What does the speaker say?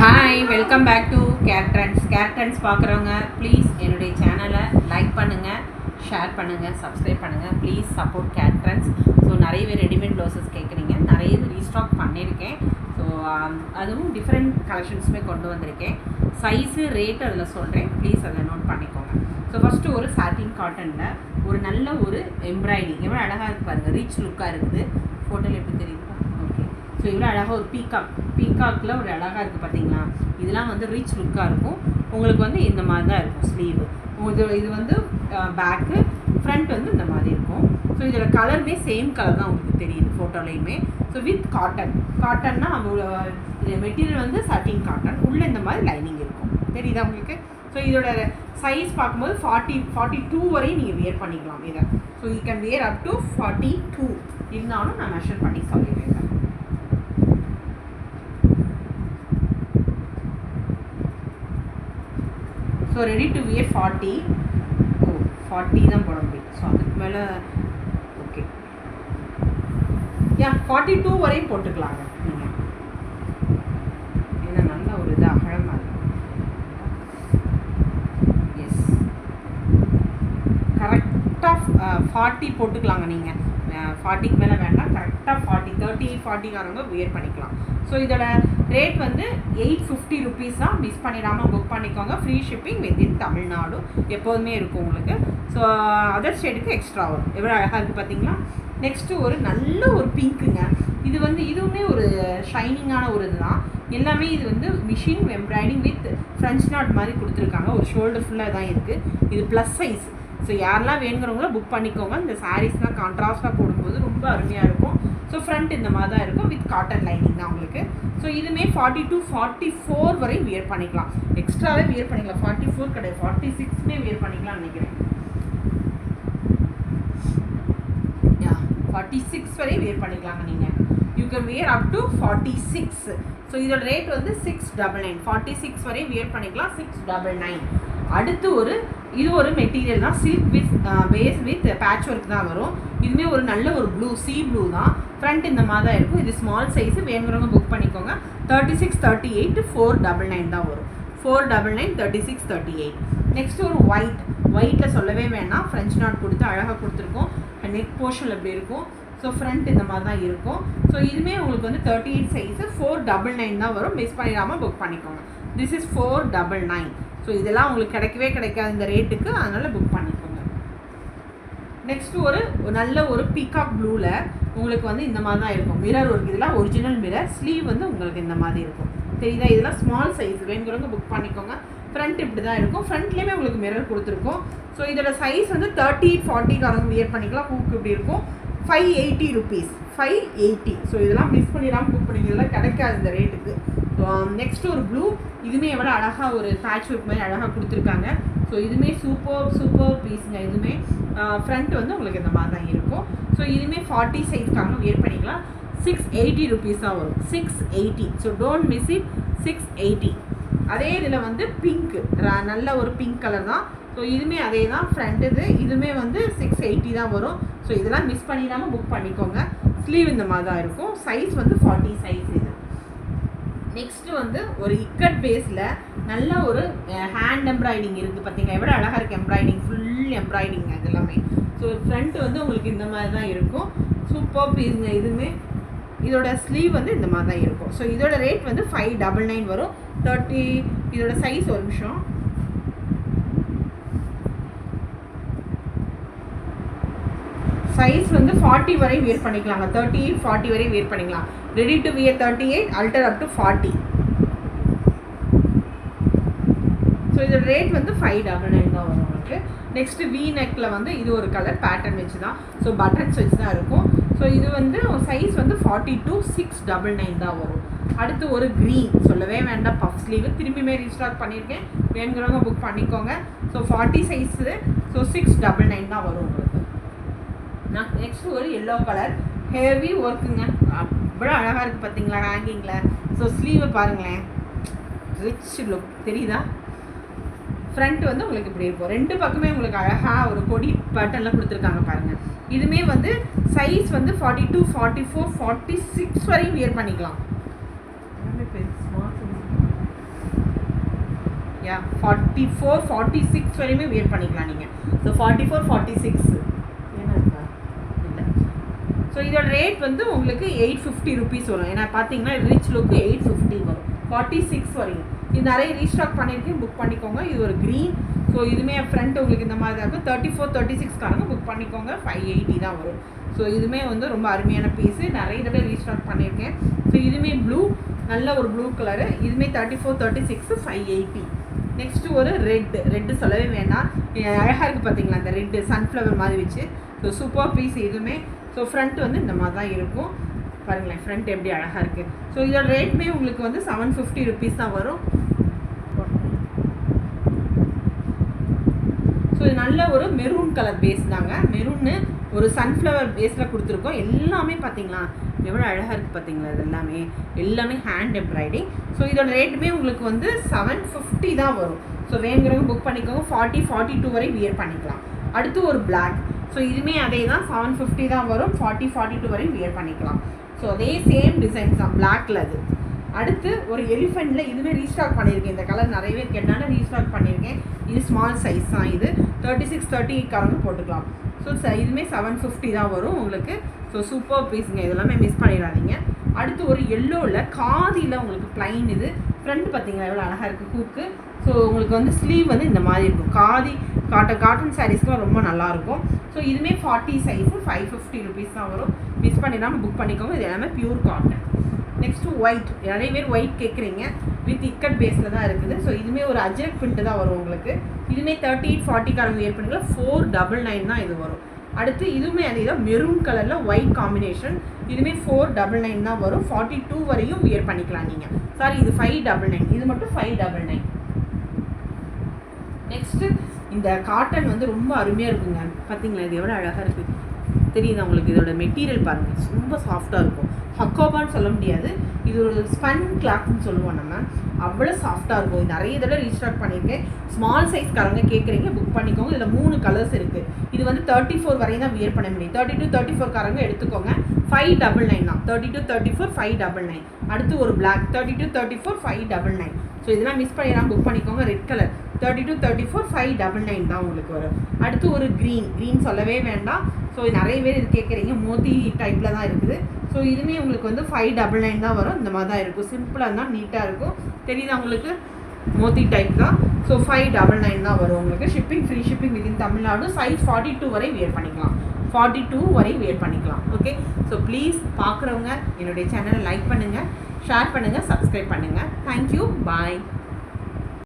Hi, welcome back to Care Trends பார்க்குறவங்க please என்னுடைய சேனலை லைக் பண்ணுங்கள், ஷேர் பண்ணுங்கள், சப்ஸ்கிரைப் பண்ணுங்கள். Please support Care Trends. So நிறையவே ரெடிமேட் ப்ளவுசஸ் கேட்குறீங்க, நிறைய ரீஸ்டாக் பண்ணியிருக்கேன். ஸோ அதுவும் டிஃப்ரெண்ட் கலெக்ஷன்ஸுமே கொண்டு வந்திருக்கேன். சைஸு ரேட்டு அதில் சொல்கிறேன், ப்ளீஸ் அதை நோட் பண்ணிக்கோங்க. ஸோ ஃபஸ்ட்டு ஒரு சாட்டின் காட்டனில் ஒரு நல்ல ஒரு எம்ப்ராய்டிங் எவ்வளோ அழகாக இருக்குது பாருங்கள், ரிச் லுக்காக இருக்குது. ஃபோட்டோவில் எப்படி தெரியுது? ஓகே. ஸோ இவ்வளோ அழகாக ஒரு பீகாக்கில் ஒரு அழகாக இருக்குது பார்த்தீங்களா? இதெல்லாம் வந்து ரிச் லுக்காக இருக்கும். உங்களுக்கு வந்து இந்த மாதிரி தான் இருக்கும் ஸ்லீவு. இது வந்து பேக்கு, ஃப்ரண்ட் வந்து இந்த மாதிரி இருக்கும். ஸோ இதோட கலருமே சேம் கலர் தான் உங்களுக்கு தெரியுது ஃபோட்டோலையுமே. ஸோ வித் காட்டன்னா இது மெட்டீரியல் வந்து சாட்டின் காட்டன், உள்ளே இந்த மாதிரி லைனிங் இருக்கும். தெரியுதா உங்களுக்கு? ஸோ இதோட சைஸ் பார்க்கும்போது 42 வரையும் நீங்கள் வியர் பண்ணிக்கலாம் இதை. So you can wear up to 42 இருந்தாலும் நான் மெஷர் பண்ணி சொல்லிடுறேன். ஸோ ரெடி டு வியர் 40 தான் போட முடியும். ஸோ அதுக்கு மேலே ஓகே, 42 வரையும் போட்டுக்கலாங்க நீங்கள். ஏன்னா நல்ல ஒரு இது அகலமாக இருக்கும். எஸ், கரெக்டாக 40 போட்டுக்கலாங்க நீங்கள். 40க்கு மேலே வேண்டாம், கரெக்டாக 38-40காரங்க வியர் பண்ணிக்கலாம். ஸோ இதோட ரேட் வந்து 850 ருபீஸ் தான். மிஸ் பண்ணிடாமல் புக் பண்ணிக்கோங்க. ஃப்ரீ ஷிப்பிங் வித்தின் தமிழ்நாடு எப்போதுமே இருக்கும் உங்களுக்கு. ஸோ அதர் ஸ்டேட்டுக்கு எக்ஸ்ட்ரா வரும். எவ்வளோ அழகாக இருக்குது பார்த்தீங்களா? நெக்ஸ்ட்டு ஒரு நல்ல ஒரு பிங்க்குங்க. இது வந்து இதுவுமே ஒரு ஷைனிங்கான ஒரு இதுதான். எல்லாமே இது வந்து machine embroidering with French knot மாதிரி கொடுத்துருக்காங்க. ஒரு ஷோல்டர் ஃபுல்லாக தான் இருக்குது. இது ப்ளஸ் சைஸ். ஸோ யாரெல்லாம் வேணுங்கிறவங்களோ புக் பண்ணிக்கோங்க. இந்த சாரீஸ்லாம் கான்ட்ராஸ்ட்டாக போடும்போது ரொம்ப அருமையாக இருக்கும். ஸோ ஃப்ரண்ட் இந்த மாதிரி தான் இருக்கும், வித் காட்டன் லைனிங் தான் உங்களுக்கு. ஸோ இதுவுமே 42-44 வரை வியர் பண்ணிக்கலாம். எக்ஸ்ட்ராவே வியர் பண்ணிக்கலாம். 44 கிடையாது, 46மே வியர் பண்ணிக்கலாம்னு நினைக்கிறேன். 46 வரை வியர் பண்ணிக்கலாங்க நீங்கள். You can wear up to 46. So இதோட ரேட் வந்து 699. 46 வரை வியர் பண்ணிக்கலாம், 699. அடுத்து இது ஒரு மெட்டீரியல் தான், silk with base with patch work தான் வரும். இதுவுமே ஒரு நல்ல ஒரு ப்ளூ, சி ப்ளூ தான். ஃப்ரண்ட் இந்த மாதிரி தான் இருக்கும். இது ஸ்மால் சைஸு, வேணுங்கிறவங்க புக் பண்ணிக்கோங்க. 36, 38, 499 தான் வரும். 499, 36, 38. நெக்ஸ்ட் ஒரு ஒயிட்டில் சொல்லவே வேணாம், ஃப்ரெஞ்ச் நாட் கொடுத்து அழகாக கொடுத்துருக்கோம். நெக் போர்ஷன் எப்படி இருக்கும். ஸோ ஃப்ரண்ட் இந்த மாதிரி தான் இருக்கும். ஸோ இதுவுமே உங்களுக்கு வந்து 38 சைஸு, 499 தான் வரும். மிஸ் பண்ணிடாமல் புக் பண்ணிக்கோங்க. This is 499. ஸோ இதெல்லாம் உங்களுக்கு கிடைக்காது இந்த ரேட்டுக்கு, அதனால் புக் பண்ணிக்கோங்க. நெக்ஸ்ட்டு ஒரு நல்ல ஒரு பீகாக் ப்ளூவில் உங்களுக்கு வந்து இந்த மாதிரி தான் இருக்கும். மிரர் ஒர்க், இதெல்லாம் ஒரிஜினல் மிரர். ஸ்லீவ் வந்து உங்களுக்கு இந்த மாதிரி இருக்கும். தெரியுதா? இதெல்லாம் ஸ்மால் சைஸ், வேணுங்கிறவங்க புக் பண்ணிக்கோங்க. ஃப்ரண்ட் இப்படி தான் இருக்கும். ஃப்ரண்ட்லேயுமே உங்களுக்கு மிரர் கொடுத்துருக்கோம். ஸோ இதோட சைஸ் வந்து 38-40காரங்க வியர் பண்ணிக்கலாம். ஹூக்கு இப்படி இருக்கும். 580 ருபீஸ், 580. ஸோ இதெல்லாம் மிஸ் பண்ணிடாமல் புக் பண்ணிக்கலாம், இதெல்லாம் கிடைக்காது இந்த ரேட்டுக்கு. ஸோ நெக்ஸ்ட்டு ஒரு ப்ளூ, இதுவுமே எவ்வளோ அழகாக ஒரு பேட்ச் ஒர்க் மாதிரி அழகாக கொடுத்துருக்காங்க. ஸோ இதுவுமே சூப்பர் பீஸுங்க. இதுவுமே ஃப்ரண்ட் வந்து உங்களுக்கு இந்த மாதிரி தான் இருக்கும். ஸோ இதுவுமே 40 சைஸ்க்காக வியர் பண்ணிக்கலாம். 680 ருபீஸ் தான் வரும். 680. So don't miss it. 680. அதே இதில் வந்து பிங்க், நல்ல ஒரு பிங்க் கலர் தான். ஸோ இதுவுமே அதே தான் ஃப்ரண்ட். இதுவுமே வந்து 680 தான் வரும். ஸோ இதெல்லாம் மிஸ் பண்ணிடாமல் புக் பண்ணிக்கோங்க. ஸ்லீவ் இந்த மாதிரி தான் இருக்கும். சைஸ் வந்து 40 சைஸ் இது. நெக்ஸ்ட்டு வந்து ஒரு இக்கட் பேஸில் நல்ல ஒரு ஹேண்ட் எம்ப்ராய்டிங் இருக்குது பார்த்தீங்களா? எவ்வளோ அழகாக இருக்குது எம்ப்ராய்டிங், ஃபுல் எம்ப்ராய்டிங் அது எல்லாமே. ஸோ ஃப்ரண்ட் வந்து உங்களுக்கு இந்த மாதிரி தான் இருக்கும். சூப்பர் பீஸுங்க. இதுவுமே இதோட ஸ்லீவ் வந்து இந்த மாதிரி தான் இருக்கும். ஸோ இதோட ரேட் வந்து 599 வரும். 30. இதோட சைஸ் ஒரு நிமிஷம். சைஸ் வந்து 40 வரை வியர் பண்ணிக்கலாங்க. 38, 40 வரை வியர் பண்ணிக்கலாம். Ready to wear 38, அல்டர் up to 40. So இதோட ரேட் வந்து 599 தான் வரும் உங்களுக்கு. நெக்ஸ்ட்டு வி நெக்கில் வந்து இது ஒரு கலர் பேட்டர்ன் வச்சு தான், ஸோ பட்டன்ஸ் வச்சு தான் இருக்கும். ஸோ இது வந்து சைஸ் வந்து 42, 699 தான் வரும். அடுத்து ஒரு க்ரீன், சொல்லவே வேண்டாம், பஃப் ஸ்லீவ். திரும்பியுமே ரீஸ்டாக் பண்ணியிருக்கேன், வேணுங்கிறவங்க புக் பண்ணிக்கோங்க. ஸோ 40 சைஸு, ஸோ 699 தான் வரும் உங்களுக்கு. நெக்ஸ்ட்டு ஒரு எல்லோ கலர் ஹெவி ஒர்க்குங்க. அவ்வளோ அழகாக இருக்குது பார்த்தீங்களா ஹேங்கிங்கில். ஸோ ஸ்லீவை பாருங்களேன், ரிச் லுக் தெரியுதா? ஃப்ரண்ட் வந்து உங்களுக்கு இப்படி இருக்கும். ரெண்டு பக்கமே உங்களுக்கு அழகாக ஒரு கொடி பேட்டர்னில் கொடுத்துருக்காங்க பாருங்கள். இதுவுமே வந்து சைஸ் வந்து 42, 44, 46 வரையும் வியர் பண்ணிக்கலாம். இல்லையா 44 46 வரையுமே வியர் பண்ணிக்கலாம் நீங்கள். ஸோ 44 46 என்ன இருக்கா இல்லை. ஸோ இதோட ரேட் வந்து உங்களுக்கு 850 ருபீஸ் வரும். ஏன்னா பார்த்தீங்கன்னா ரிச் லுக்கு 850 வரும் 46 வரையும். இது நிறைய ரீஸ்டாக் பண்ணியிருக்கேன், புக் பண்ணிக்கோங்க. இது ஒரு க்ரீன். ஸோ இதுவுமே ஃப்ரண்ட் உங்களுக்கு இந்த மாதிரி தான் இருக்கும். 34 36 புக் பண்ணிக்கோங்க. 580 தான் வரும். ஸோ இதுவுமே வந்து ரொம்ப அருமையான பீஸு, நிறைய தடவை ரீஸ்டாக் பண்ணியிருக்கேன். ஸோ இதுவுமே ப்ளூ, நல்ல ஒரு ப்ளூ கலரு. இதுவுமே 34 36 580. நெக்ஸ்ட்டு ஒரு ரெட்டு சொல்லவே வேண்டாம், அழகாக இருக்குது பார்த்தீங்களா அந்த ரெட்டு சன்ஃப்ளவர் மாதிரி வச்சு. ஸோ சூப்பர் பீஸ் இதுவுமே. ஸோ ஃப்ரண்ட் வந்து இந்த மாதிரி தான் இருக்கும் பாருங்களேன், ஃப்ரண்ட் எப்படி அழகாக இருக்குது. ஸோ இதோட ரேட்மே உங்களுக்கு வந்து 750 ருபீஸ் தான் வரும். ஸோ இது நல்ல ஒரு மெரூன் கலர் பேஸ் தாங்க. மெரூன்னு ஒரு சன்ஃப்ளவர் பேஸில் கொடுத்துருக்கோம். எல்லாமே பார்த்தீங்களா எவ்வளோ அழகாக இருக்குது பார்த்தீங்களா, இது எல்லாமே ஹேண்ட் எம்ப்ராய்டிங். ஸோ இதோட ரேட்டுமே உங்களுக்கு வந்து 750 தான் வரும். ஸோ வேணுங்கிறவங்க புக் பண்ணிக்கோங்க. 40 42 வரை வியர் பண்ணிக்கலாம். அடுத்து ஒரு பிளாக். ஸோ இதுவுமே அதே தான் 750 தான் வரும். 40 42 வரை வியர் பண்ணிக்கலாம். ஸோ அதே சேம் டிசைன்ஸ் தான் பிளாக்ல. அது அடுத்து ஒரு எலிஃபெண்ட்டில் இதுவுமே ரீஸ்டாக் பண்ணியிருக்கேன். இந்த கலர் நிறையவே கேட்டாலும் ரீஸ்டாக் பண்ணியிருக்கேன். இது ஸ்மால் சைஸ் தான். இது 36 38 போட்டுக்கலாம். ஸோ இதுவுமே 750 தான் வரும் உங்களுக்கு. ஸோ சூப்பர் பீஸுங்க, இதெல்லாமே மிஸ் பண்ணிடாதீங்க. அடுத்து ஒரு எல்லோவில் காதியில் உங்களுக்கு ப்ளைன். இது ஃப்ரண்ட் பார்த்தீங்கன்னா எவ்வளோ அழகாக இருக்குது ஹூக்கு. ஸோ உங்களுக்கு வந்து ஸ்லீவ் வந்து இந்த மாதிரி இருக்கும். காட்டன் சாரீஸ்க்குலாம் ரொம்ப நல்லாயிருக்கும். ஸோ இதுவுமே 40 சைஸு 550 ருபீஸ் தான் வரும். மிஸ் பண்ணிடாமல் புக் பண்ணிக்கோங்க. இது எல்லாமே பியூர் காட்டன். நெக்ஸ்ட்டு ஒயிட், நிறைய பேர் ஒயிட் கேட்குறீங்க. வித் இக்கட் பேஸில் தான் இருக்குது. ஸோ இதுவுமே ஒரு அஜ்ரக் பிரிண்ட் தான் வரும் உங்களுக்கு. இதுவுமே 38 40 வியர் பண்ணிக்கலாம். 499 தான் இது வரும். அடுத்து இதுவுமே அதே தான் மெரூன் கலரில் ஒயிட் காம்பினேஷன். இதுவுமே 499 தான் வரும். 42 வரையும் வியர் பண்ணிக்கலாம் நீங்கள். சாரி, இது 599. இது மட்டும் 599. நெக்ஸ்ட்டு இந்த காட்டன் வந்து ரொம்ப அருமையாக இருக்குங்க. பார்த்தீங்களா இது எவ்வளோ அழகாக இருக்குது தெரியுதா உங்களுக்கு. இதோட மெட்டீரியல் பாருங்கள், ரொம்ப சாஃப்டாக இருக்கும். ஹக்கோபான்னு சொல்ல முடியாது, இது ஒரு ஸ்பன் கிளாத்னு சொல்லுவோம் நம்ம. அவ்வளோ சாஃப்டாக இருக்கும். நிறைய தடவை ரீஸ்டாக் பண்ணியிருக்கேன். ஸ்மால் சைஸ்காரங்க கேட்குறீங்க, புக் பண்ணிக்கோங்க. இதில் 3 கலர்ஸ் இருக்குது. இது வந்து 34 வரையும் தான் வியர் பண்ண முடியும். 32 34 எடுத்துக்கோங்க. 599 தான். 32 34 599. அடுத்து ஒரு பிளாக் 32 34 599. ஸோ இதெல்லாம் மிஸ் பண்ணிடலாம், புக் பண்ணிக்கோங்க. ரெட் கலர் 32 34 599 தான் உங்களுக்கு வரும். அடுத்து ஒரு க்ரீன் சொல்லவே வேண்டாம். ஸோ நிறைய பேர் இது கேட்குறீங்க. மோதி டைப்பில் தான் இருக்குது. ஸோ இதுவுமே உங்களுக்கு வந்து 599 தான் வரும். இந்த மாதிரி தான் இருக்கும். சிம்பிளாக இருந்தால் நீட்டாக இருக்கும். தெரியுதா உங்களுக்கு, மோதி டைப் தான். ஸோ 599 தான் வரும் உங்களுக்கு. Shipping free shipping within Tamil Nadu. Size 42 வரை வியர் பண்ணிக்கலாம். 42 வரை வியர் பண்ணிக்கலாம். ஓகே. ஸோ ப்ளீஸ் பார்க்குறவங்க என்னுடைய சேனலை லைக் பண்ணுங்கள், ஷேர் பண்ணுங்கள், சப்ஸ்கிரைப் பண்ணுங்கள். தேங்க்யூ, பாய்.